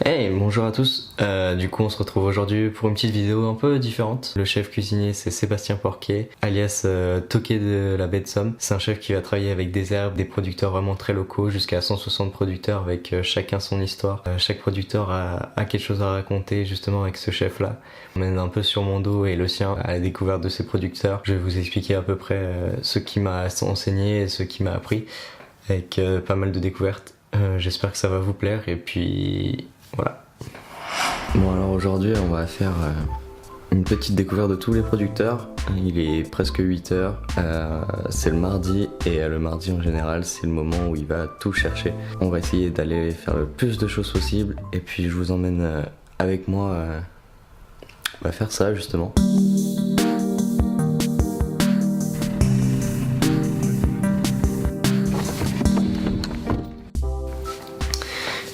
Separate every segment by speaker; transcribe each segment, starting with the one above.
Speaker 1: Hey, bonjour à tous. Du coup, on se retrouve aujourd'hui pour une petite vidéo un peu différente. Le chef cuisinier, c'est Sébastien Porquet, alias Toqué de la baie de Somme. C'est un chef qui va travailler avec des herbes, des producteurs vraiment très locaux, jusqu'à 160 producteurs avec chacun son histoire. Chaque producteur a quelque chose à raconter justement avec ce chef-là. On mène un peu sur mon dos et le sien à la découverte de ces producteurs. Je vais vous expliquer à peu près ce qui m'a enseigné et ce qui m'a appris, avec pas mal de découvertes. J'espère que ça va vous plaire et puis voilà. Bon, alors aujourd'hui on va faire une petite découverte de tous les producteurs. Il est presque 8h, c'est le mardi et le mardi en général c'est le moment où il va tout chercher. On va essayer d'aller faire le plus de choses possible et puis je vous emmène avec moi faire ça justement.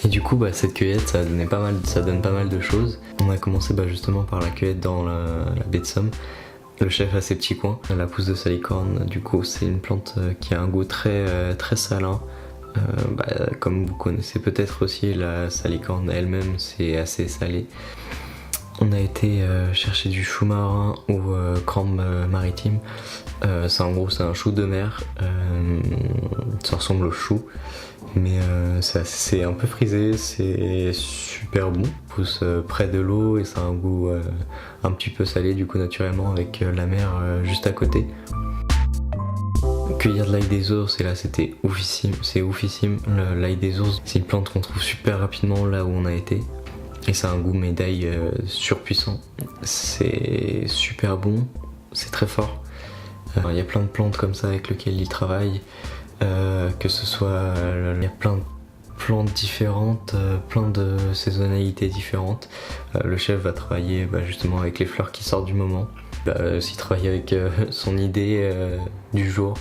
Speaker 1: Et du coup cette cueillette ça donne pas mal de choses. On a commencé justement par la cueillette dans la baie de Somme. Le chef a ses petits coins, la pousse de salicorne, du coup c'est une plante qui a un goût très salin. Comme vous connaissez peut-être aussi, la salicorne elle-même c'est assez salé. On a été chercher du chou marin ou crambe maritime. C'est un chou de mer, ça ressemble au chou, mais c'est un peu frisé, c'est super bon, pousse près de l'eau et ça a un goût un petit peu salé du coup naturellement avec la mer juste à côté. Cueillir de l'ail des ours, et là c'était oufissime, c'est oufissime. L'ail des ours c'est une plante qu'on trouve super rapidement là où on a été. Et ça a un goût médaille surpuissant. C'est super bon, c'est très fort. Il y a plein de plantes comme ça avec lesquelles il travaille. Que ce soit, il y a plein de plantes différentes, plein de saisonnalités différentes. Le chef va travailler justement avec les fleurs qui sortent du moment. S'il travaille avec son idée du jour,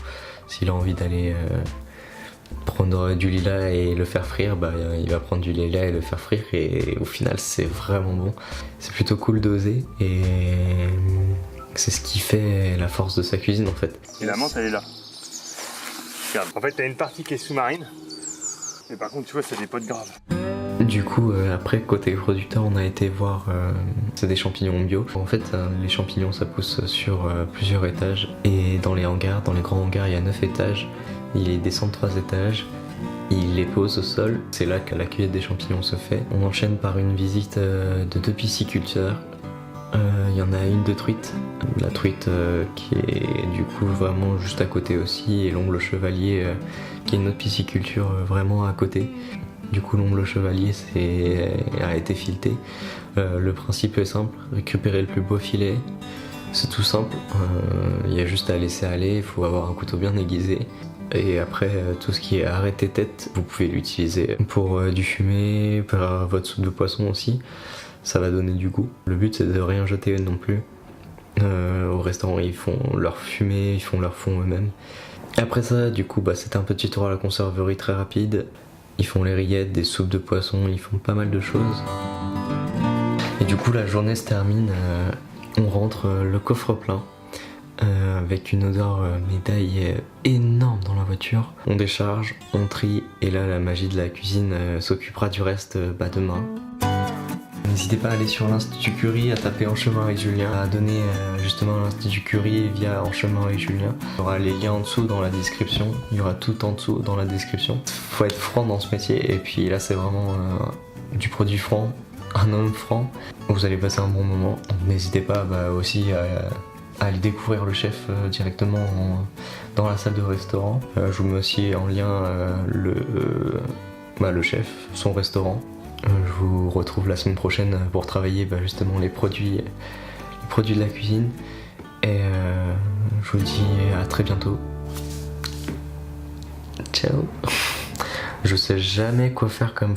Speaker 1: s'il a envie d'aller prendre du lilas et le faire frire, il va prendre du lilas et le faire frire et au final c'est vraiment bon. C'est plutôt cool d'oser et c'est ce qui fait la force de sa cuisine en fait.
Speaker 2: Et la menthe elle est là. Regarde, en fait t'as une partie qui est sous-marine, mais par contre tu vois c'est des potes graves.
Speaker 1: Du coup après côté producteur on a été voir, c'est des champignons bio. En fait les champignons ça pousse sur plusieurs étages et dans les grands hangars il y a 9 étages. Il les descend de 3 étages, il les pose au sol, c'est là que la cueillette des champignons se fait. On enchaîne par une visite de 2 pisciculteurs. Il y en a une de truite, la truite qui est du coup vraiment juste à côté aussi, et l'omble chevalier qui est une autre pisciculture vraiment à côté. Du coup l'omble chevalier a été fileté. Le principe est simple, récupérer le plus beau filet. C'est tout simple, il y a juste à laisser aller, il faut avoir un couteau bien aiguisé. Et après tout ce qui est arrêté tête, vous pouvez l'utiliser pour du fumet, pour votre soupe de poisson aussi. Ça va donner du goût. Le but c'est de rien jeter non plus. Au restaurant ils font leur fumée, ils font leur fond eux-mêmes. Après ça du coup c'est un petit tour à la conserverie très rapide. Ils font les rillettes, des soupes de poisson, ils font pas mal de choses. Et du coup la journée se termine, on rentre le coffre plein. Avec une odeur médaille énorme dans la voiture. On décharge, on trie et là la magie de la cuisine s'occupera du reste demain. N'hésitez pas à aller sur l'Institut Curie, à taper En Chemin avec Julien, à donner justement l'Institut Curie via En Chemin avec Julien. Il y aura les liens en dessous dans la description, il y aura tout en dessous dans la description. Faut être franc dans ce métier et puis là c'est vraiment du produit franc, un homme franc. Vous allez passer un bon moment. N'hésitez pas aussi à aller découvrir le chef directement dans la salle de restaurant. Je vous mets aussi en lien le chef, son restaurant. Je vous retrouve la semaine prochaine pour travailler justement les produits de la cuisine. Et je vous dis à très bientôt. Ciao. Je sais jamais quoi faire comme...